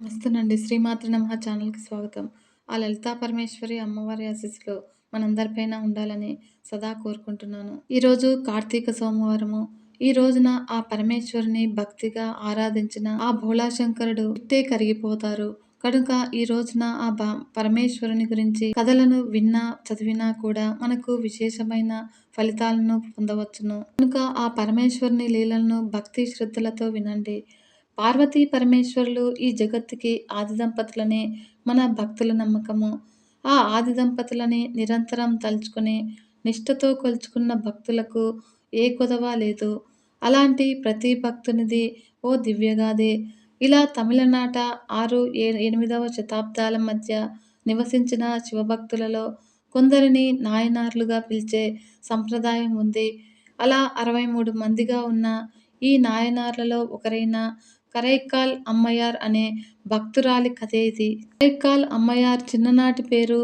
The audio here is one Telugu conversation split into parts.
నమస్తేనండి. శ్రీమాత్రే నమః ఛానల్‌కి స్వాగతం. ఆ లలితా పరమేశ్వరి అమ్మవారి ఆశీస్సులు మనందరిపైన ఉండాలని సదా కోరుకుంటున్నాను. ఈరోజు కార్తీక సోమవారము. ఈ రోజున ఆ పరమేశ్వరుని భక్తిగా ఆరాధించిన ఆ భోళాశంకరుడు ఇట్టే కరిగిపోతారు. కనుక ఈ రోజున ఆ పరమేశ్వరుని గురించి కథలను విన్నా, చదివినా కూడా మనకు విశేషమైన ఫలితాలను పొందవచ్చును. కనుక ఆ పరమేశ్వరుని లీలలను భక్తి శ్రద్ధలతో వినండి. పార్వతీ పరమేశ్వరులు ఈ జగత్తుకి ఆది దంపతులనే మన భక్తుల నమ్మకము. ఆ ఆది దంపతులని నిరంతరం తలుచుకుని నిష్ఠతో కొలుచుకున్న భక్తులకు ఏ కొదవ లేదు. అలాంటి ప్రతి భక్తునిది ఓ దివ్యగాథే. ఇలా తమిళనాట 8వ శతాబ్దాల మధ్య నివసించిన శివభక్తులలో కొందరిని నాయనార్లుగా పిలిచే సంప్రదాయం ఉంది. అలా 63 మందిగా ఉన్న ఈ నాయనార్లలో ఒకరైన కరైక్కాల్ అమ్మయార్ అనే భక్తురాలి కథే ఇది. కరైక్కాల్ అమ్మయార్ చిన్ననాటి పేరు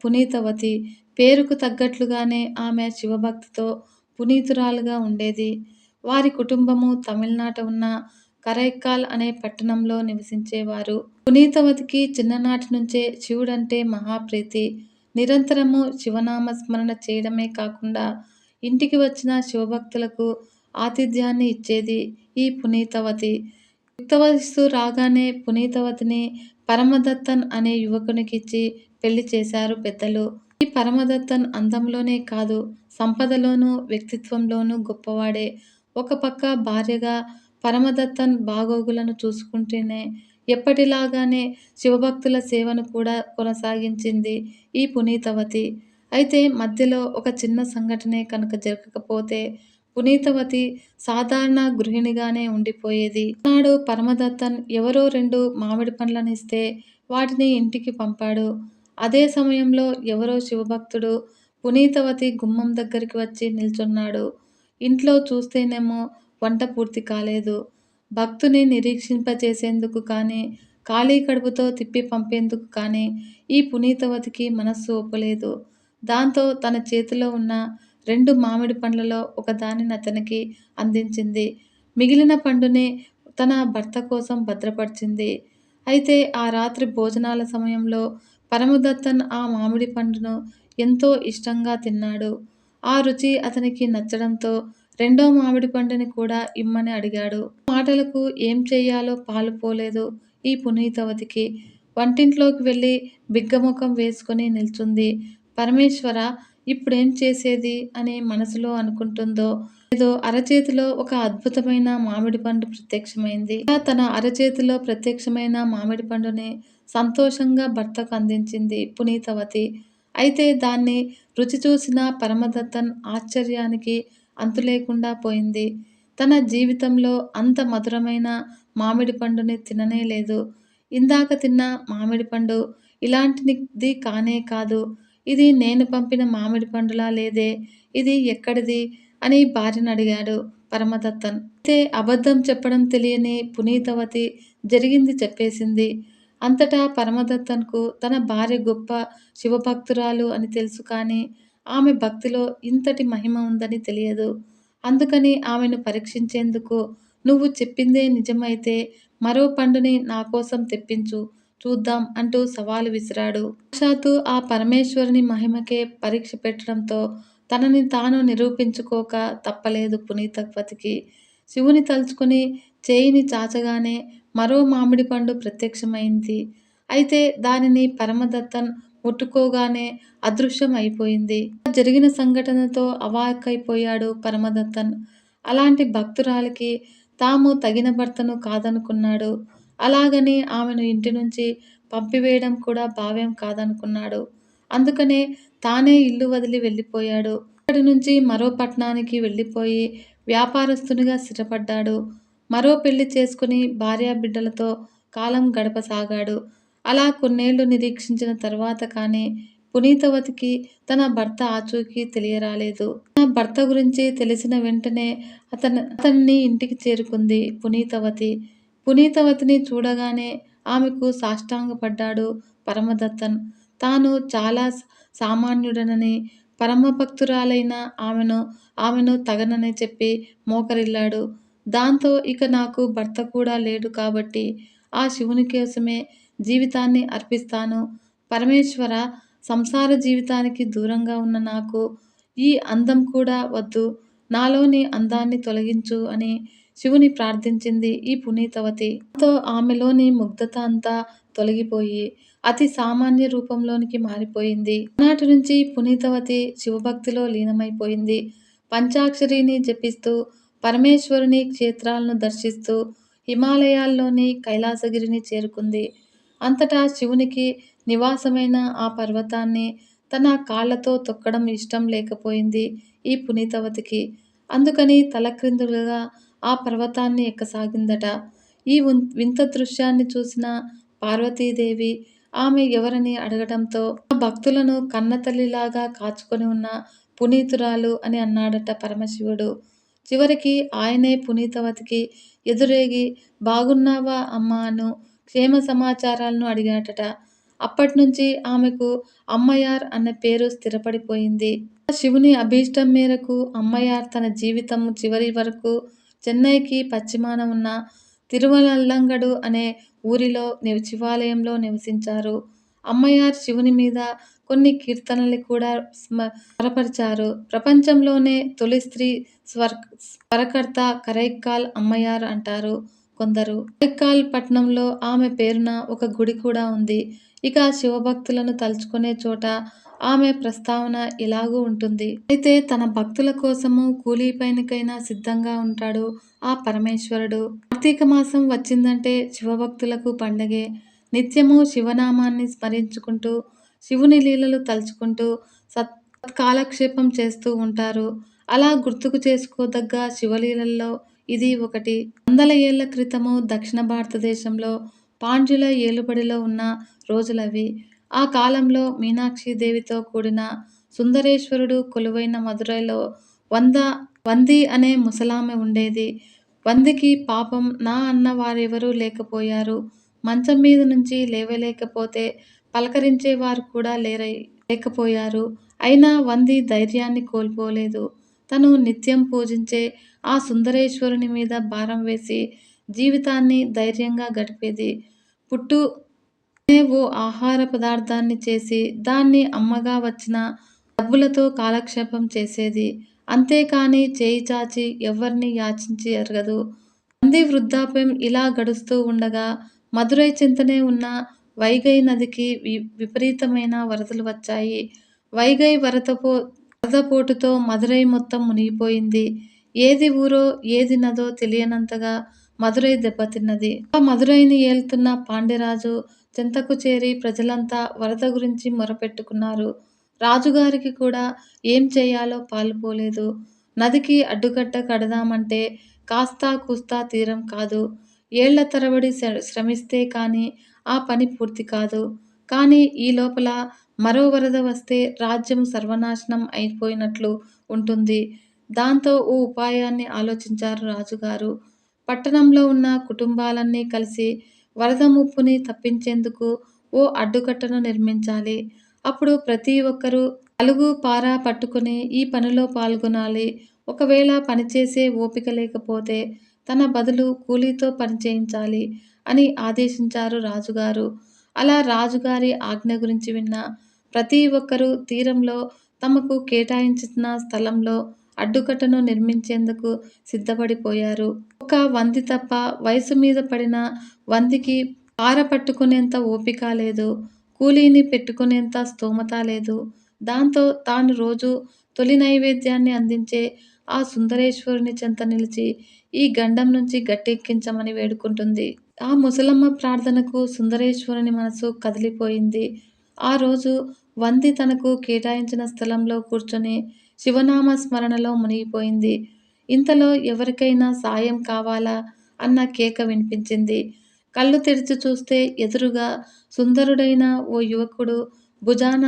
పునీతవతి. పేరుకు తగ్గట్లుగానే ఆమె శివభక్తితో పునీతురాలుగా ఉండేది. వారి కుటుంబము తమిళనాట ఉన్న కరైక్కాల్ అనే పట్టణంలో నివసించేవారు. పునీతవతికి చిన్ననాటి నుంచే శివుడంటే మహాప్రీతి. నిరంతరము శివనామ స్మరణ చేయడమే కాకుండా ఇంటికి వచ్చిన శివభక్తులకు ఆతిథ్యాన్ని ఇచ్చేది ఈ పునీతవతి. యుక్త వయస్సు రాగానే పునీతవతిని పరమదత్తన్ అనే యువకునికిచ్చి పెళ్లి చేశారు పెద్దలు. ఈ పరమదత్తన్ అందంలోనే కాదు, సంపదలోనూ వ్యక్తిత్వంలోనూ గొప్పవాడే. ఒక పక్క భార్యగా పరమదత్తన్ బాగోగులను చూసుకుంటూనే ఎప్పటిలాగానే శివభక్తుల సేవను కూడా కొనసాగించింది ఈ పునీతవతి. అయితే మధ్యలో ఒక చిన్న సంఘటనే కనుక జరగకపోతే పునీతవతి సాధారణ గృహిణిగానే ఉండిపోయేది. నాడు పరమదత్తన్ ఎవరో 2 మామిడి పండ్లనిస్తే వాటిని ఇంటికి పంపాడు. అదే సమయంలో ఎవరో శివభక్తుడు పునీతవతి గుమ్మం దగ్గరికి వచ్చి నిల్చున్నాడు. ఇంట్లో చూస్తేనేమో వంట పూర్తి కాలేదు. భక్తుని నిరీక్షింపచేసేందుకు కానీ, ఖాళీ కడుపుతో తిప్పి పంపేందుకు కానీ ఈ పునీతవతికి మనస్సు ఒప్పలేదు. దాంతో తన చేతిలో ఉన్న 2 మామిడి పండ్లలో ఒకదానిని అతనికి అందించింది. మిగిలిన పండుని తన భర్త కోసం భద్రపరిచింది. అయితే ఆ రాత్రి భోజనాల సమయంలో పరమదత్తన్ ఆ మామిడి పండును ఎంతో ఇష్టంగా తిన్నాడు. ఆ రుచి అతనికి నచ్చడంతో రెండో మామిడి పండుని కూడా ఇమ్మని అడిగాడు. మాటలకు ఏం చెయ్యాలో పాలుపోలేదు ఈ పునీతవతికి. వంటింట్లోకి వెళ్ళి బిగ్గముఖం వేసుకొని నిల్చుంది. పరమేశ్వరా! ఇప్పుడేం చేసేది అని మనసులో అనుకుంటుందో లేదో అరచేతిలో ఒక అద్భుతమైన మామిడి పండు ప్రత్యక్షమైంది. అలా తన అరచేతిలో ప్రత్యక్షమైన మామిడి పండుని సంతోషంగా భర్తకు అందించింది పునీతవతి. అయితే దాన్ని రుచి చూసిన పరమదత్తన్ ఆశ్చర్యానికి అంతులేకుండా పోయింది. తన జీవితంలో అంత మధురమైన మామిడి పండుని తిననే లేదు. ఇందాక తిన్న మామిడి పండు ఇలాంటిది కానే కాదు. ఇది నేను పంపిన మామిడి పండులా లేదే, ఇది ఎక్కడిది అని భార్యనడిగాడు పరమదత్తన్. అయితే అబద్ధం చెప్పడం తెలియని పునీతవతి జరిగింది చెప్పేసింది. అంతటా పరమదత్తన్కు తన భార్య గొప్ప శివభక్తురాలు అని తెలుసు కానీ ఆమె భక్తిలో ఇంతటి మహిమ ఉందని తెలియదు. అందుకని ఆమెను పరీక్షించేందుకు నువ్వు చెప్పిందే నిజమైతే మరో పండుని నా కోసం తెప్పించు చూద్దాం అంటూ సవాలు విసిరాడు. సాక్షాత్తు ఆ పరమేశ్వరుని మహిమకే పరీక్ష పెట్టడంతో తనని తాను నిరూపించుకోక తప్పలేదు పునీతవతికి. శివుని తలుచుకుని చేయిని చాచగానే మరో మామిడి పండు ప్రత్యక్షమైంది. అయితే దానిని పరమదత్తన్ ముట్టుకోగానే అదృశ్యం అయిపోయింది. జరిగిన సంఘటనతో అవాక్కైపోయాడు పరమదత్తన్. అలాంటి భక్తురాలికి తాము తగిన భర్తను కాదనుకున్నాడు. అలాగని ఆమెను ఇంటి నుంచి పంపివేయడం కూడా భావ్యం కాదనుకున్నాడు. అందుకనే తానే ఇల్లు వదిలి వెళ్ళిపోయాడు. అక్కడి నుంచి మరో పట్టణానికి వెళ్ళిపోయి వ్యాపారస్తునిగా స్థిరపడ్డాడు. మరో పెళ్లి చేసుకుని భార్యాబిడ్డలతో కాలం గడపసాగాడు. అలా కొన్నేళ్లు నిరీక్షించిన తర్వాత కానీ పునీతవతికి తన భర్త ఆచూకీ తెలియరాలేదు. తన భర్త గురించి తెలిసిన వెంటనే అతన్ని ఇంటికి చేరుకుంది పునీతవతి. పునీతవతిని చూడగానే ఆమెకు సాష్టాంగపడ్డాడు పరమదత్తన్. తాను చాలా సామాన్యుడనని, పరమభక్తురాలైన ఆమెను తగనని చెప్పి మోకరిల్లాడు. దాంతో ఇక నాకు భర్త కూడా లేడు కాబట్టి ఆ శివుని కోసమే జీవితాన్ని అర్పిస్తాను. పరమేశ్వర, సంసార జీవితానికి దూరంగా ఉన్న నాకు ఈ అందం కూడా వద్దు. నాలోని అందాన్ని తొలగించు అని శివుని ప్రార్థించింది ఈ పునీతవతి. దాంతో ఆమెలోని ముగ్ధత అంతా తొలగిపోయి అతి సామాన్య రూపంలోనికి మారిపోయింది. ఆనాటి నుంచి పునీతవతి శివభక్తిలో లీనమైపోయింది. పంచాక్షరిని జపిస్తూ, పరమేశ్వరుని క్షేత్రాలను దర్శిస్తూ హిమాలయాల్లోని కైలాసగిరిని చేరుకుంది. అంతటా శివునికి నివాసమైన ఆ పర్వతాన్ని తన కాళ్లతో తొక్కడం ఇష్టం లేకపోయింది ఈ పునీతవతికి. అందుకని తలక్రిందులుగా ఆ పర్వతాన్ని ఎక్కసాగిందట. ఈ వింత దృశ్యాన్ని చూసిన పార్వతీదేవి ఆమె ఎవరని అడగటంతో ఆ భక్తులను కన్నతల్లిలాగా కాచుకొని ఉన్న పునీతురాలు అని అన్నాడట పరమశివుడు. చివరికి ఆయనే పునీతవతికి ఎదురేగి బాగున్నావా అమ్మా అను క్షేమ సమాచారాలను అడిగాడట. అప్పట్నుంచి ఆమెకు అమ్మయార్ అన్న పేరు స్థిరపడిపోయింది. శివుని అభీష్టం మేరకు అమ్మయార్ తన జీవితం చివరి వరకు చెన్నైకి పశ్చిమాన ఉన్న తిరువల్లంగడు అనే ఊరిలో శివాలయంలో నివసించారు. అమ్మయార్ శివుని మీద కొన్ని కీర్తనలు కూడా స్వరపరిచారు. ప్రపంచంలోనే తొలి స్త్రీ స్వరకర్త కరైక్కాల్ అమ్మయార్ అంటారు కొందరు. కరైక్కాల్ పట్నంలో ఆమె పేరున ఒక గుడి కూడా ఉంది. ఇక శివభక్తులను తలుచుకునే చోట ఆమె ప్రస్తావన ఇలాగూ ఉంటుంది. అయితే తన భక్తుల కోసము కూలీ పనికైనా సిద్ధంగా ఉంటాడు ఆ పరమేశ్వరుడు. కార్తీక మాసం వచ్చిందంటే శివభక్తులకు పండగే. నిత్యము శివనామాన్ని స్మరించుకుంటూ, శివుని లీలలు తలుచుకుంటూ సత్కాలక్షేపం చేస్తూ ఉంటారు. అలా గుర్తుకు చేసుకోదగ్గ శివలీలల్లో ఇది ఒకటి. వందల ఏళ్ల క్రితము దక్షిణ భారతదేశంలో పాండ్యుల ఏలుబడిలో ఉన్న రోజులవి. ఆ కాలంలో మీనాక్షీదేవితో కూడిన సుందరేశ్వరుడు కొలువైన మదురైలో వంది అనే ముసలామె ఉండేది. వందికి పాపం నా అన్న వారెవరూ లేకపోయారు. మంచం మీద నుంచి లేవలేకపోతే పలకరించేవారు కూడా లేకపోయారు. అయినా వంది ధైర్యాన్ని కోల్పోలేదు. తను నిత్యం పూజించే ఆ సుందరేశ్వరుని మీద భారం వేసి జీవితాన్ని ధైర్యంగా గడిపేది. పుట్టు అనే ఓ ఆహార పదార్థాన్ని చేసి దాన్ని అమ్మగా వచ్చిన డబ్బులతో కాలక్షేపం చేసేది. అంతేకాని చేయి చాచి ఎవ్వర్నీ యాచించి ఎరగదు. వంది వృద్ధాప్యం ఇలా గడుస్తూ ఉండగా మదురై చింతనే ఉన్న వైగై నదికి విపరీతమైన వరదలు వచ్చాయి. వైగై వరదపోటుతో మదురై మొత్తం మునిగిపోయింది. ఏది ఊరో ఏది నదో తెలియనంతగా మదురై దెబ్బతిన్నది. ఆ మదురైని ఏలుతున్న పాండ్యరాజు చెంతకు చేరి ప్రజలంతా వరద గురించి మొరపెట్టుకున్నారు. రాజుగారికి కూడా ఏం చేయాలో పాలుపోలేదు. నదికి అడ్డుకట్ట కడదామంటే కాస్తా కూస్తా తీరం కాదు. ఏళ్ల తరబడి శ్రమిస్తే కాని ఆ పని పూర్తి కాదు. కానీ ఈ లోపల మరో వరద వస్తే రాజ్యం సర్వనాశనం అయిపోయినట్లు ఉంటుంది. దాంతో ఓ ఉపాయాన్ని ఆలోచించారు రాజుగారు. పట్టణంలో ఉన్న కుటుంబాలన్నీ కలిసి వరద ముప్పుని తప్పించేందుకు ఓ అడ్డుకట్టను నిర్మించాలి. అప్పుడు ప్రతి ఒక్కరూ అలుగు పార పట్టుకుని ఈ పనిలో పాల్గొనాలి. ఒకవేళ పనిచేసే ఓపిక లేకపోతే తన బదులు కూలీతో పనిచేయించాలి అని ఆదేశించారు రాజుగారు. అలా రాజుగారి ఆజ్ఞ గురించి విన్న ప్రతి ఒక్కరూ తీరంలో తమకు కేటాయించిన స్థలంలో అడ్డుకట్టను నిర్మించేందుకు సిద్ధపడిపోయారు. ఒక్క వంది తప్ప వయసు మీద పడిన వందికి పార పట్టుకునేంత ఓపిక లేదు. కూలీని పెట్టుకునేంత స్తోమత లేదు. దాంతో తాను రోజు తొలి నైవేద్యాన్ని అందించే ఆ సుందరేశ్వరుని చెంత నిలిచి ఈ గండం నుంచి గట్టెక్కించమని వేడుకుంటుంది. ఆ ముసలమ్మ ప్రార్థనకు సుందరేశ్వరుని మనసు కదిలిపోయింది. ఆ రోజు వంది తనకు కేటాయించిన స్థలంలో కూర్చొని శివనామ స్మరణలో మునిగిపోయింది. ఇంతలో ఎవరికైనా సాయం కావాలా అన్న కేక వినిపించింది. కళ్ళు తెరిచి చూస్తే ఎదురుగా సుందరుడైన ఓ యువకుడు భుజాన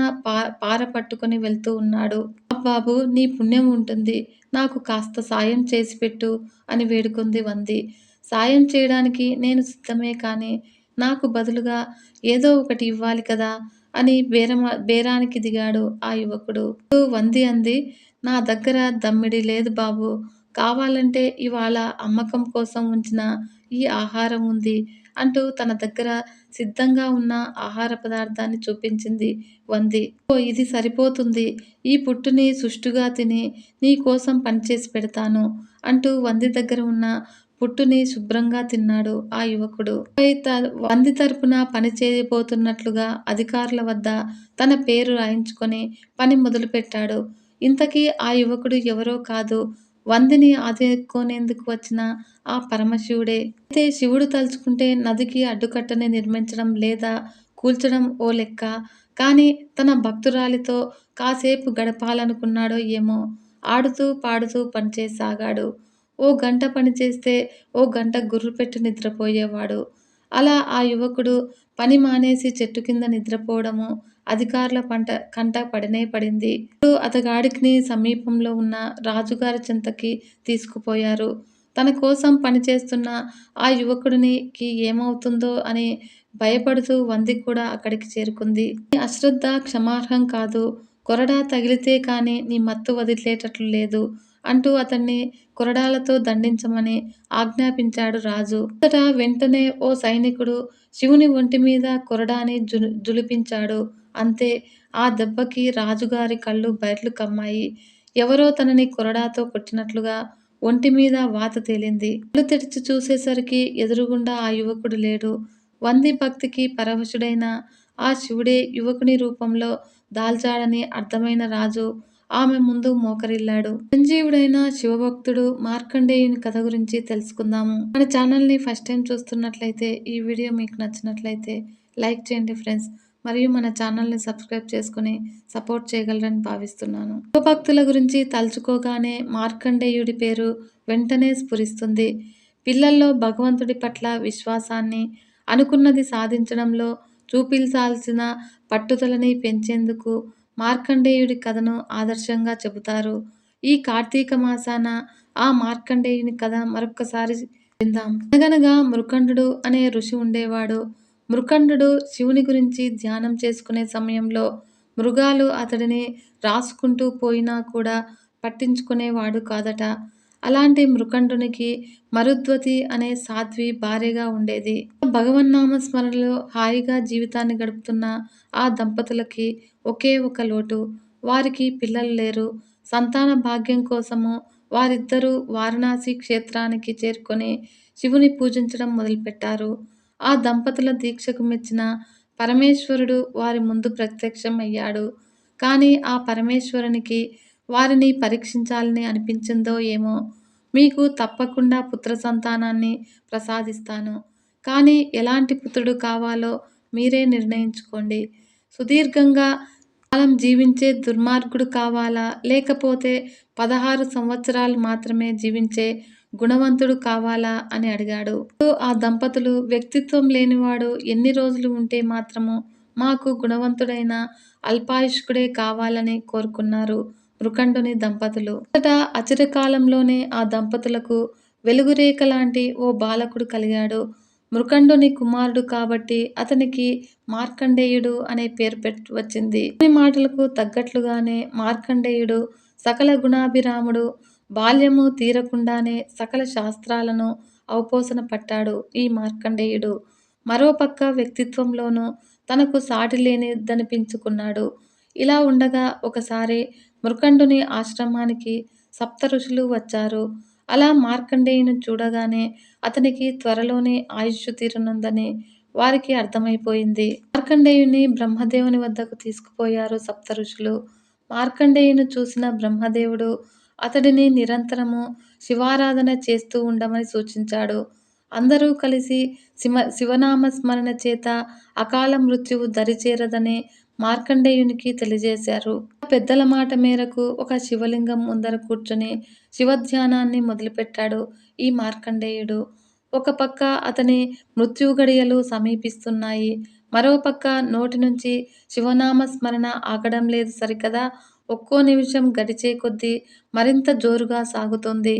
పార పట్టుకుని వెళ్తూ ఉన్నాడు. బాబూ, నీ పుణ్యం ఉంటుంది, నాకు కాస్త సాయం చేసిపెట్టు అని వేడుకుంది వంది. సాయం చేయడానికి నేను సిద్ధమే, కానీ నాకు బదులుగా ఏదో ఒకటి ఇవ్వాలి కదా అని బేరానికి దిగాడు ఆ యువకుడు. వంది అంది, నా దగ్గర దమ్మిడి లేదు బాబూ, కావాలంటే ఇవాళ అమ్మకం కోసం ఉంచిన ఈ ఆహారం ఉంది అంటూ తన దగ్గర సిద్ధంగా ఉన్న ఆహార పదార్థాన్ని చూపించింది వంది. ఓ ఇది సరిపోతుంది. ఈ పుట్టుని సుష్టుగా తిని నీ కోసం పనిచేసి పెడతాను అంటూ వంది దగ్గర ఉన్న పుట్టుని శుభ్రంగా తిన్నాడు ఆ యువకుడు. వంది తరపున పని చేయబోతున్నట్లుగా అధికారుల వద్ద తన పేరు రాయించుకొని పని మొదలుపెట్టాడు. ఇంతకీ ఆ యువకుడు ఎవరో కాదు, వందిని ఆదుకోనేందుకు వచ్చిన ఆ పరమశివుడే. అయితే శివుడు తలుచుకుంటే నదికి అడ్డుకట్టని నిర్మించడం లేదా కూల్చడం ఓ లెక్క. కానీ తన భక్తురాలితో కాసేపు గడపాలనుకున్నాడో ఏమో, ఆడుతూ పాడుతూ పనిచేయసాగాడు. ఓ గంట పనిచేస్తే ఓ గంట గుర్రుపెట్టి నిద్రపోయేవాడు. అలా ఆ యువకుడు పని మానేసి చెట్టు కింద నిద్రపోవడము అధికారుల కంట పడనే పడింది. ఇప్పుడు అతగాడిని సమీపంలో ఉన్న రాజుగారి చెంతకి తీసుకుపోయారు. తన కోసం పనిచేస్తున్న ఆ యువకుడికి ఏమవుతుందో అని భయపడుతూ వంది కూడా అక్కడికి చేరుకుంది. నీ అశ్రద్ధ క్షమార్హం కాదు. కొరడా తగిలితే కాని నీ మత్తు వదిలేటట్లు లేదు అంటూ అతన్ని కొరడాలతో దండించమని ఆజ్ఞాపించాడు రాజు. వెంటనే ఓ సైనికుడు శివుని ఒంటి మీద కొరడాని జులిపించాడు. అంతే, ఆ దెబ్బకి రాజుగారి కళ్ళు బైర్లు కమ్మాయి. ఎవరో తనని కొరడాతో కొట్టినట్లుగా ఒంటి మీద వాత తేలింది. కళ్ళు తెరిచి చూసేసరికి ఎదురుగుండా ఆ యువకుడు లేడు. వంది భక్తికి పరవశుడైన ఆ శివుడే యువకుని రూపంలో దాల్చాడని అర్థమైన రాజు ఆమె ముందు మోకరిల్లాడు. సంజీవుడైన శివభక్తుడు మార్కండేయుని కథ గురించి తెలుసుకుందాము. మన ఛానల్ని ఫస్ట్ టైం చూస్తున్నట్లయితే ఈ వీడియో మీకు నచ్చినట్లయితే లైక్ చేయండి ఫ్రెండ్స్. మరియు మన ఛానల్ని సబ్స్క్రైబ్ చేసుకుని సపోర్ట్ చేయగలరని భావిస్తున్నాను. శివభక్తుల గురించి తలుచుకోగానే మార్కండేయుడి పేరు వెంటనే స్ఫురిస్తుంది. పిల్లల్లో భగవంతుడి పట్ల విశ్వాసాన్ని, అనుకున్నది సాధించడంలో చూపించాల్సిన పట్టుదలని పెంచేందుకు మార్కండేయుడి కథను ఆదర్శంగా చెబుతారు. ఈ కార్తీక మాసాన ఆ మార్కండేయుని కథ మరొక్కసారి విందాం. అనగనగా మృకండు అనే ఋషి ఉండేవాడు. మృకండు శివుని గురించి ధ్యానం చేసుకునే సమయంలో మృగాలు అతడిని రాసుకుంటూ పోయినా కూడా పట్టించుకునేవాడు కాదట. అలాంటి మృకండునికి మరుద్వతి అనే సాధ్వి భార్యగా ఉండేది. భగవన్నామ స్మరణలో హాయిగా జీవితాన్ని గడుపుతున్న ఆ దంపతులకి ఒకే ఒక లోటు, వారికి పిల్లలు లేరు. సంతాన భాగ్యం కోసము వారిద్దరూ వారణాసి క్షేత్రానికి చేరుకొని శివుని పూజించడం మొదలుపెట్టారు. ఆ దంపతుల దీక్షకు మెచ్చిన పరమేశ్వరుడు వారి ముందు ప్రత్యక్షం అయ్యాడు. కానీ ఆ పరమేశ్వరునికి వారిని పరీక్షించాలని అనిపించిందో ఏమో, మీకు తప్పకుండా పుత్ర సంతానాన్ని ప్రసాదిస్తాను. కానీ ఎలాంటి పుత్రుడు కావాలో మీరే నిర్ణయించుకోండి. సుదీర్ఘంగా కాలం జీవించే దుర్మార్గుడు కావాలా, లేకపోతే 16 సంవత్సరాలు మాత్రమే జీవించే గుణవంతుడు కావాలా అని అడిగాడు. ఆ దంపతులు వ్యక్తిత్వం లేనివాడు ఎన్ని రోజులు ఉంటే మాత్రము మాకు గుణవంతుడైన అల్పాయుష్కుడే కావాలని కోరుకున్నారు మృకండుని దంపతులు. అచిరకాలంలోనే ఆ దంపతులకు వెలుగురేఖ లాంటి ఓ బాలకుడు కలిగాడు. మృకండుని కుమారుడు కాబట్టి అతనికి మార్కండేయుడు అనే పేరు వచ్చింది. ఈ మాటలకు తగ్గట్లుగానే మార్కండేయుడు సకల గుణాభిరాముడు. బాల్యము తీరకుండానే సకల శాస్త్రాలను అవపోసన పట్టాడు ఈ మార్కండేయుడు. మరోపక్క వ్యక్తిత్వంలోనూ తనకు సాటి లేనిదనిపించుకున్నాడు. ఇలా ఉండగా ఒకసారి మృకండుని ఆశ్రమానికి సప్త ఋషులు వచ్చారు. అలా మార్కండేయుని చూడగానే అతనికి త్వరలోనే ఆయుష్షు తీరనుందని వారికి అర్థమైపోయింది. మార్కండేయుని బ్రహ్మదేవుని వద్దకు తీసుకుపోయారు సప్త ఋషులు. మార్కండేయుని చూసిన బ్రహ్మదేవుడు అతడిని నిరంతరము శివారాధన చేస్తూ ఉండమని సూచించాడు. అందరూ కలిసి శివనామ స్మరణ చేత అకాల మృత్యువు దరిచేరదని మార్కండేయునికి తెలియజేశారు. పెద్దల మాట మేరకు ఒక శివలింగం ముందర కూర్చొని శివధ్యానాన్ని మొదలుపెట్టాడు ఈ మార్కండేయుడు. ఒక పక్క అతని మృత్యు గడియలు సమీపిస్తున్నాయి. మరోపక్క నోటి నుంచి శివనామ స్మరణ ఆగడం లేదు సరికదా. ఒక్కో నిమిషం గడిచే కొద్దీ మరింత జోరుగా సాగుతోంది.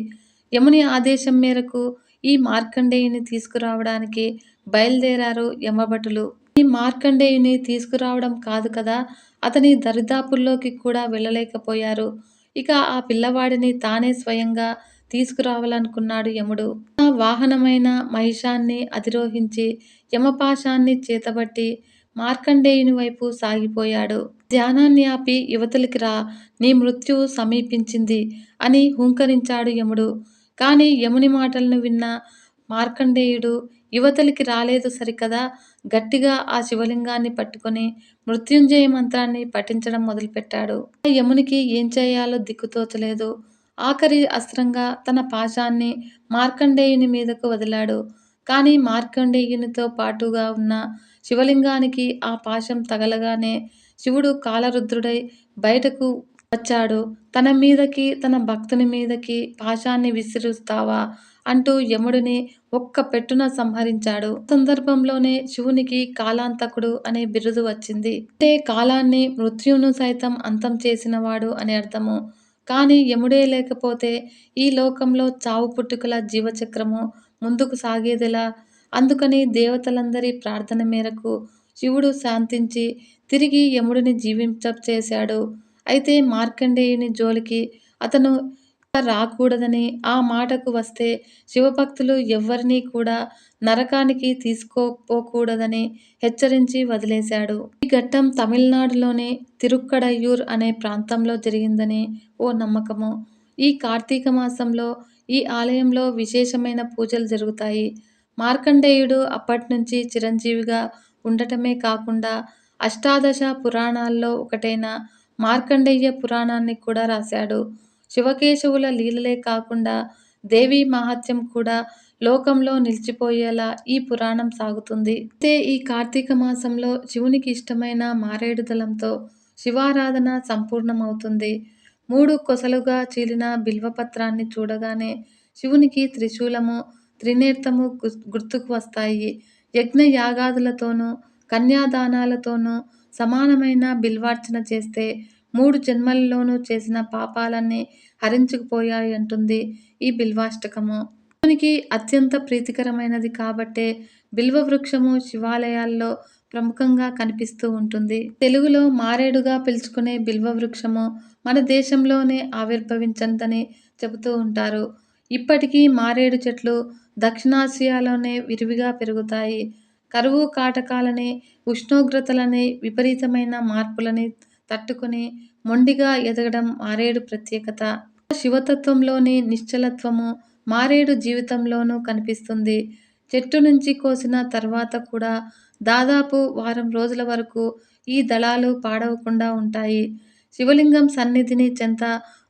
యముని ఆదేశం మేరకు ఈ మార్కండేయుని తీసుకురావడానికి బయలుదేరారు యమభటులు. ఈ మార్కండేయుని తీసుకురావడం కాదు కదా, అతని దరిదాపుల్లోకి కూడా వెళ్ళలేకపోయారు. ఇక ఆ పిల్లవాడిని తానే స్వయంగా తీసుకురావాలనుకున్నాడు యముడు. తన వాహనమైన మహిషాన్ని అధిరోహించి యమపాశాన్ని చేతబట్టి మార్కండేయుని వైపు సాగిపోయాడు. ధ్యానాన్ని ఆపి యువతలికి రా, నీ మృత్యువు సమీపించింది అని హూంకరించాడు యముడు. కాని యముని మాటలను విన్న మార్కండేయుడు యువతలికి రాలేదు సరికదా, గట్టిగా ఆ శివలింగాన్ని పట్టుకొని మృత్యుంజయ మంత్రాన్ని పఠించడం మొదలుపెట్టాడు. ఆ యమునికి ఏం చేయాలో దిక్కుతోచలేదు. ఆఖరి అస్త్రంగా తన పాశాన్ని మార్కండేయుని మీదకు వదిలాడు. కాని మార్కండేయునితో పాటుగా ఉన్న శివలింగానికి ఆ పాశం తగలగానే శివుడు కాలరుద్రుడై బయటకు వచ్చాడు. తన మీదకి, తన భక్తుని మీదకి పాశాన్ని విసురుస్తావా అంటూ యముడిని ఒక్క పెట్టున సంహరించాడు. సందర్భంలోనే శివునికి కాలాంతకుడు అనే బిరుదు వచ్చింది. అంటే కాలాన్ని, మృత్యువును సైతం అంతం చేసినవాడు అని అర్థము. కాని యముడే లేకపోతే ఈ లోకంలో చావు పుట్టుకల జీవచక్రము ముందుకు సాగేదెలా? అందుకని దేవతలందరి ప్రార్థన మేరకు శివుడు శాంతించి తిరిగి యముడిని జీవింపచేశాడు. అయితే మార్కండేయుని జోలికి అతను ఇక రాకూడదని, ఆ మాటకు వస్తే శివభక్తులు ఎవ్వరినీ కూడా నరకానికి తీసుకుపోకూడదని హెచ్చరించి వదిలేశాడు. ఈ ఘట్టం తమిళనాడులోని తిరుక్కడయ్యూర్ అనే ప్రాంతంలో జరిగిందని ఓ నమ్మకము. ఈ కార్తీక మాసంలో ఈ ఆలయంలో విశేషమైన పూజలు జరుగుతాయి. మార్కండేయుడు అప్పట్నుంచి చిరంజీవిగా ఉండటమే కాకుండా అష్టాదశ పురాణాల్లో ఒకటైన మార్కండేయ పురాణాన్ని కూడా రాశాడు. శివకేశవుల లీలలే కాకుండా దేవీ మహాత్మ్యం కూడా లోకంలో నిలిచిపోయేలా ఈ పురాణం సాగుతుంది. అయితే ఈ కార్తీక మాసంలో శివునికి ఇష్టమైన మారేడు దళంతో శివారాధన సంపూర్ణమవుతుంది. 3 కొసలుగా చీలిన బిల్వపత్రాన్ని చూడగానే శివునికి త్రిశూలము, త్రినేత్రము గుర్తుకు వస్తాయి. యజ్ఞ యాగాదులతోనూ, కన్యాదానాలతోనూ సమానమైన బిల్వార్చన చేస్తే 3 జన్మలలోనూ చేసిన పాపాలన్నీ హరించుకుపోయాయంటుంది ఈ బిల్వాష్టకము. శివునికి అత్యంత ప్రీతికరమైనది కాబట్టే బిల్వ వృక్షము శివాలయాల్లో ప్రముఖంగా కనిపిస్తూ ఉంటుంది. తెలుగులో మారేడుగా పిలుచుకునే బిల్వ వృక్షము మన దేశంలోనే ఆవిర్భవించిందని చెబుతూ ఉంటారు. ఇప్పటికీ మారేడు చెట్లు దక్షిణాసియాలోనే విరివిగా పెరుగుతాయి. కరువు కాటకాలని, ఉష్ణోగ్రతలని, విపరీతమైన మార్పులని తట్టుకొని మొండిగా ఎదగడం మారేడు ప్రత్యేకత. శివతత్వంలోని నిశ్చలత్వము మారేడు జీవితంలోనూ కనిపిస్తుంది. చెట్టు నుంచి కోసిన తర్వాత కూడా దాదాపు వారం రోజుల వరకు ఈ దళాలు పాడవకుండా ఉంటాయి. శివలింగం సన్నిధిని చెంత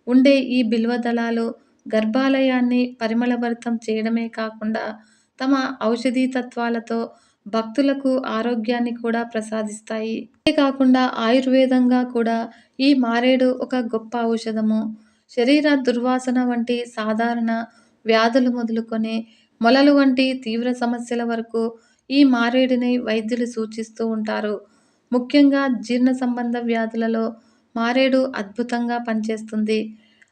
ఉండే ఈ బిల్వ దళాలు గర్భాలయాన్ని పరిమళభరితం చేయడమే కాకుండా తమ ఔషధీ తత్వాలతో భక్తులకు ఆరోగ్యాన్ని కూడా ప్రసాదిస్తాయి. అంతేకాకుండా ఆయుర్వేదంగా కూడా ఈ మారేడు ఒక గొప్ప ఔషధము. శరీర దుర్వాసన వంటి సాధారణ వ్యాధులు మొదలుకొని మొలలు వంటి తీవ్ర సమస్యల వరకు ఈ మారేడుని వైద్యులు సూచిస్తూ ఉంటారు. ముఖ్యంగా జీర్ణ సంబంధ వ్యాధులలో మారేడు అద్భుతంగా పనిచేస్తుంది.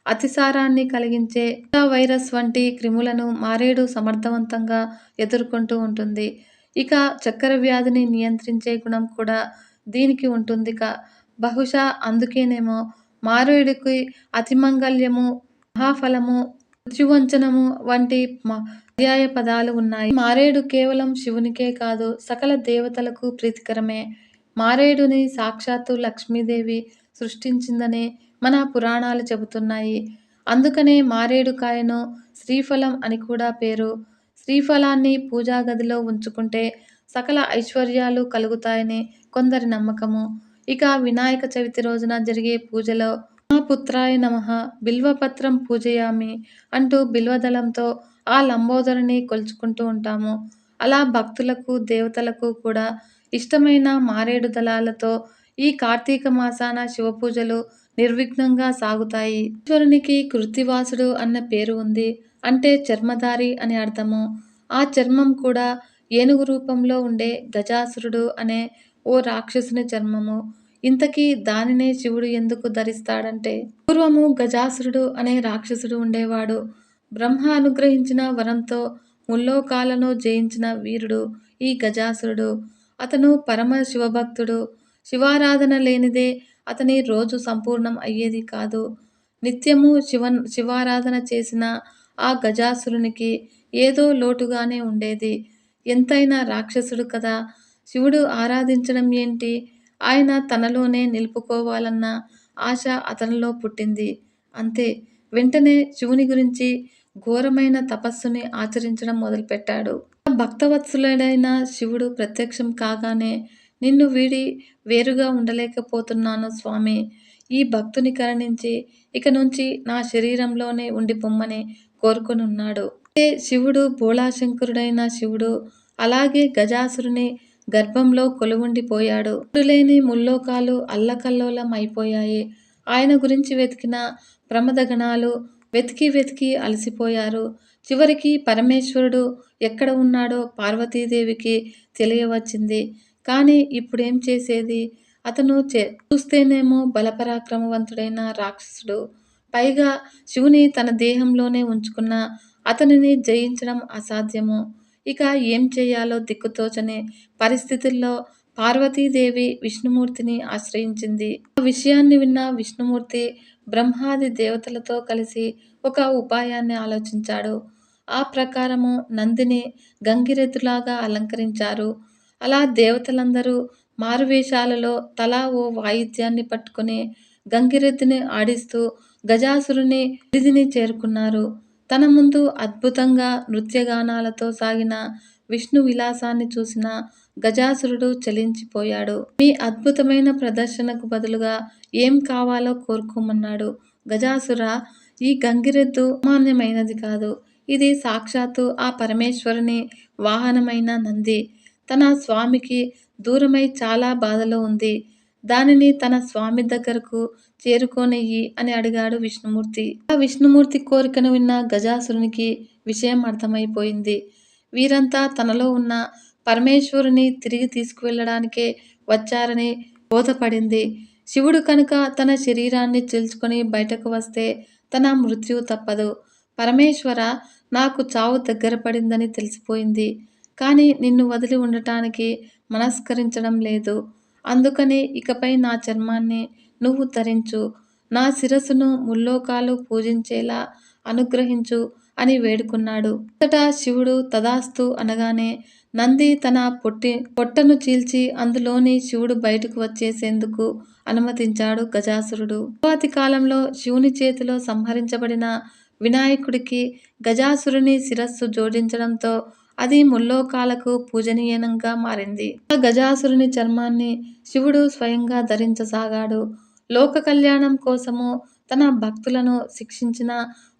అతిసారాన్ని కలిగించే వైరస్ వంటి క్రిములను మారేడు సమర్థవంతంగా ఎదుర్కొంటూ ఉంటుంది. ఇక చక్కెర వ్యాధిని నియంత్రించే గుణం కూడా దీనికి ఉంటుంది. బహుశా అందుకేనేమో మారేడుకి అతిమంగళ్యము, మహాఫలము, మృత్యువంచనము వంటి పర్యాయ పదాలు ఉన్నాయి. మారేడు కేవలం శివునికే కాదు, సకల దేవతలకు ప్రీతికరమే. మారేడుని సాక్షాత్తు లక్ష్మీదేవి సృష్టించిందని మన పురాణాలు చెబుతున్నాయి. అందుకనే మారేడు కాయను శ్రీఫలం అని కూడా పేరు. శ్రీఫలాన్ని పూజా గదిలో ఉంచుకుంటే సకల ఐశ్వర్యాలు కలుగుతాయని కొందరి నమ్మకము. ఇక వినాయక చవితి రోజున జరిగే పూజలో మహాపుత్రాయ నమః, బిల్వపత్రం పూజయామి అంటూ బిల్వదళంతో ఆ లంబోదరుని కొలుచుకుంటూ ఉంటాము. అలా భక్తులకు, దేవతలకు కూడా ఇష్టమైన మారేడు దళాలతో ఈ కార్తీక మాసాన శివపూజలు నిర్విఘ్నంగా సాగుతాయి. ఈశ్వరునికి కృత్తివాసుడు అన్న పేరు ఉంది. అంటే చర్మధారి అని అర్థము. ఆ చర్మం కూడా ఏనుగు రూపంలో ఉండే గజాసురుడు అనే ఓ రాక్షసుని చర్మము. ఇంతకీ దానినే శివుడు ఎందుకు ధరిస్తాడంటే, పూర్వము గజాసురుడు అనే రాక్షసుడు ఉండేవాడు. బ్రహ్మ అనుగ్రహించిన వరంతో ముల్లోకాలను జయించిన వీరుడు ఈ గజాసురుడు. అతను పరమ శివభక్తుడు. శివారాధన లేనిదే అతని రోజు సంపూర్ణం అయ్యేది కాదు. నిత్యము శివారాధన చేసిన ఆ గజాసురునికి ఏదో లోటుగానే ఉండేది. ఎంతైనా రాక్షసుడు కదా! శివుడు ఆరాధించడం ఏంటి? ఆయన తనలోనే నిలుపుకోవాలన్న ఆశ అతనిలో పుట్టింది. అంతే. వెంటనే శివుని గురించి ఘోరమైన తపస్సుని ఆచరించడం మొదలుపెట్టాడు. భక్తవత్సలుడైన శివుడు ప్రత్యక్షం కాగానే నిన్ను వీడి వేరుగా ఉండలేకపోతున్నాను స్వామి. ఈ భక్తుని కరుణించి ఇక నుంచి నా శరీరంలోనే ఉండిపొమ్మని కోరుకొనున్నాడు. శివుడు భోళాశంకరుడైన శివుడు అలాగే గజాసురుని గర్భంలో కొలువుండిపోయాడు. లేని ముల్లోకాలు అల్లకల్లోలం అయిపోయాయి. ఆయన గురించి వెతికిన ప్రమదగణాలు వెతికి వెతికి అలసిపోయారు. చివరికి పరమేశ్వరుడు ఎక్కడ ఉన్నాడో పార్వతీదేవికి తెలియవచ్చింది. కానీ ఇప్పుడేం చేసేది? అతను చూస్తేనేమో బలపరాక్రమవంతుడైన రాక్షసుడు. పైగా శివుని తన దేహంలోనే ఉంచుకున్న అతనిని జయించడం అసాధ్యము. ఇక ఏం చేయాలో దిక్కుతోచని పరిస్థితుల్లో పార్వతీదేవి విష్ణుమూర్తిని ఆశ్రయించింది. ఆ విషయాన్ని విన్న విష్ణుమూర్తి బ్రహ్మాది దేవతలతో కలిసి ఒక ఉపాయాన్ని ఆలోచించాడు. ఆ ప్రకారము నందిని గంగిరెద్దులాగా అలంకరించారు. అలా దేవతలందరూ మారువేషాలలో తలా ఓ వాయిద్యాన్ని పట్టుకుని గంగిరెద్దుని ఆడిస్తూ గజాసురుని వీధిని చేరుకున్నారు. తన ముందు అద్భుతంగా నృత్యగానాలతో సాగిన విష్ణు విలాసాన్ని చూసిన గజాసురుడు చలించిపోయాడు. మీ అద్భుతమైన ప్రదర్శనకు బదులుగా ఏం కావాలో కోరుకోమన్నాడు. గజాసుర, ఈ గంగిరెద్దు సామాన్యమైనది కాదు. ఇది సాక్షాత్తు ఆ పరమేశ్వరుని వాహనమైన నంది. తన స్వామికి దూరమై చాలా బాధలో ఉంది. దానిని తన స్వామి దగ్గరకు చేరుకోనియ్యి అని అడిగాడు విష్ణుమూర్తి. ఆ విష్ణుమూర్తి కోరికను విన్న గజాసురునికి విషయం అర్థమైపోయింది. వీరంతా తనలో ఉన్న పరమేశ్వరుని తిరిగి తీసుకువెళ్ళడానికే వచ్చారని బోధపడింది. శివుడు కనుక తన శరీరాన్ని చీల్చుకొని బయటకు వస్తే తన మృత్యువు తప్పదు. పరమేశ్వర, నాకు చావు దగ్గర పడిందని తెలిసిపోయింది. కానీ నిన్ను వదిలి ఉండటానికి మనస్కరించడం లేదు. అందుకని ఇకపై నా చర్మాన్ని నువ్వు ధరించు. నా శిరస్సును ముల్లోకాలు పూజించేలా అనుగ్రహించు అని వేడుకున్నాడు. అంతటా శివుడు తదాస్తు అనగానే నంది తన పొట్టను చీల్చి అందులోని శివుడు బయటకు వచ్చేసేందుకు అనుమతించాడు గజాసురుడు. తరువాతి కాలంలో శివుని చేతిలో సంహరించబడిన వినాయకుడికి గజాసురుని శిరస్సు జోడించడంతో అది ముల్లోకాలకు పూజనీయంగా మారింది. ఆ గజాసురుని చర్మాన్ని శివుడు స్వయంగా ధరించసాగాడు. లోక కళ్యాణం కోసము తన భక్తులను శిక్షించిన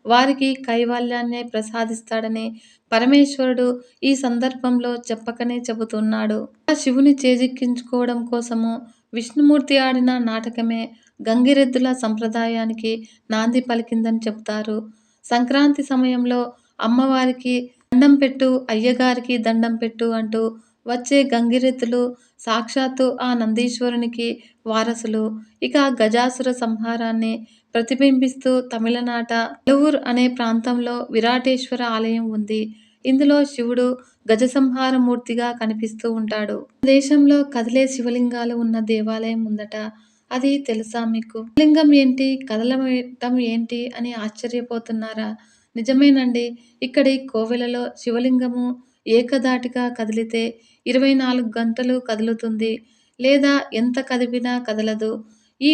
వారికి కైవల్యాన్నే ప్రసాదిస్తాడని పరమేశ్వరుడు ఈ సందర్భంలో చెప్పకనే చెబుతున్నాడు. ఆ శివుని చేజిక్కించుకోవడం కోసము విష్ణుమూర్తి ఆడిన నాటకమే గంగిరెద్దుల సంప్రదాయానికి నాంది పలికిందని చెబుతారు. సంక్రాంతి సమయంలో అమ్మవారికి దండం పెట్టు, అయ్యగారికి దండం పెట్టు అంటూ వచ్చే గంగిరెద్దులు సాక్షాత్తు ఆ నందీశ్వరునికి వారసులు. ఇక గజాసుర సంహారాన్ని ప్రతిబింబిస్తూ తమిళనాట అలువూర్ అనే ప్రాంతంలో విరాటేశ్వర ఆలయం ఉంది. ఇందులో శివుడు గజసంహార మూర్తిగా కనిపిస్తూ ఉంటాడు. దేశంలో కదిలే శివలింగాలు ఉన్న దేవాలయం ఉందట. అది తెలుసా మీకు? శివలింగం ఏంటి, కదలటం ఏంటి అని ఆశ్చర్యపోతున్నారా? నిజమేనండి. ఇక్కడి కోవెలలో శివలింగము ఏకధాటిగా కదిలితే 24 గంటలు కదులుతుంది. లేదా ఎంత కదిపినా కదలదు. ఈ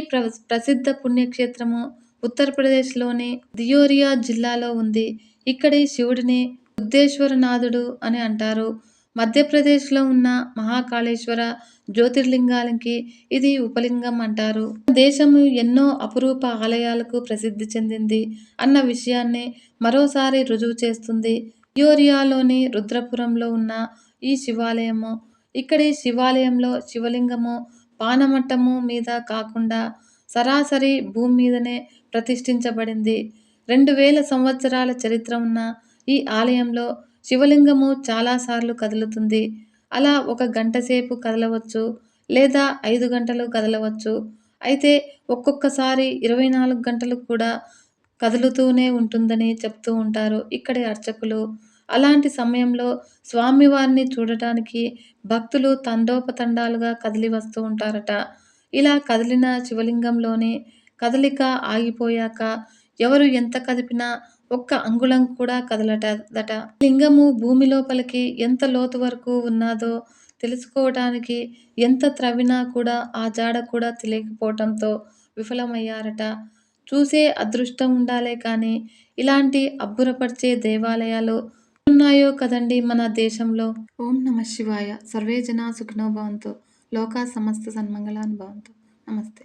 ప్రసిద్ధ పుణ్యక్షేత్రము ఉత్తరప్రదేశ్లోని దియోరియా జిల్లాలో ఉంది. ఇక్కడి శివుడిని బుద్ధేశ్వరనాథుడు అని అంటారు. మధ్యప్రదేశ్లో ఉన్న మహాకాళేశ్వర జ్యోతిర్లింగానికి ఇది ఉపలింగం అంటారు. దేశము ఎన్నో అపురూప ఆలయాలకు ప్రసిద్ధి చెందింది అన్న విషయాన్ని మరోసారి రుజువు చేస్తుంది దియోరియాలోని రుద్రపురంలో ఉన్న ఈ శివాలయము. ఇక్కడి శివాలయంలో శివలింగము పానమట్టము మీద కాకుండా సరాసరి భూమి మీదనే ప్రతిష్ఠించబడింది. 2000 సంవత్సరాల చరిత్ర ఉన్న ఈ ఆలయంలో శివలింగము చాలాసార్లు కదులుతుంది. అలా 1 గంట సేపు కదలవచ్చు, లేదా 5 గంటలు కదలవచ్చు. అయితే ఒక్కొక్కసారి 24 గంటలు కూడా కదులుతూనే ఉంటుందని చెప్తూ ఉంటారు ఇక్కడి అర్చకులు. అలాంటి సమయంలో స్వామివారిని చూడటానికి భక్తులు తండోపతండాలుగా కదిలి వస్తూ ఉంటారట. ఇలా కదిలిన శివలింగంలోని కదలిక ఆగిపోయాక ఎవరు ఎంత కదిపినా ఒక్క అంగుళం కూడా కదలటదట. లింగము భూమి లోపలికి ఎంత లోతు వరకు ఉన్నాదో తెలుసుకోవటానికి ఎంత త్రవ్వినా కూడా ఆ జాడ కూడా తెలియకపోవటంతో విఫలమయ్యారట. చూసే అదృష్టం ఉండాలే కానీ ఇలాంటి అబ్బురపరిచే దేవాలయాలు ఉన్నాయో కదండి మన దేశంలో. ఓం నమః శివాయ. సర్వే జనా సుఖినో భవంతు. లోకా సమస్త సన్మంగళాని భవంతు. నమస్తే.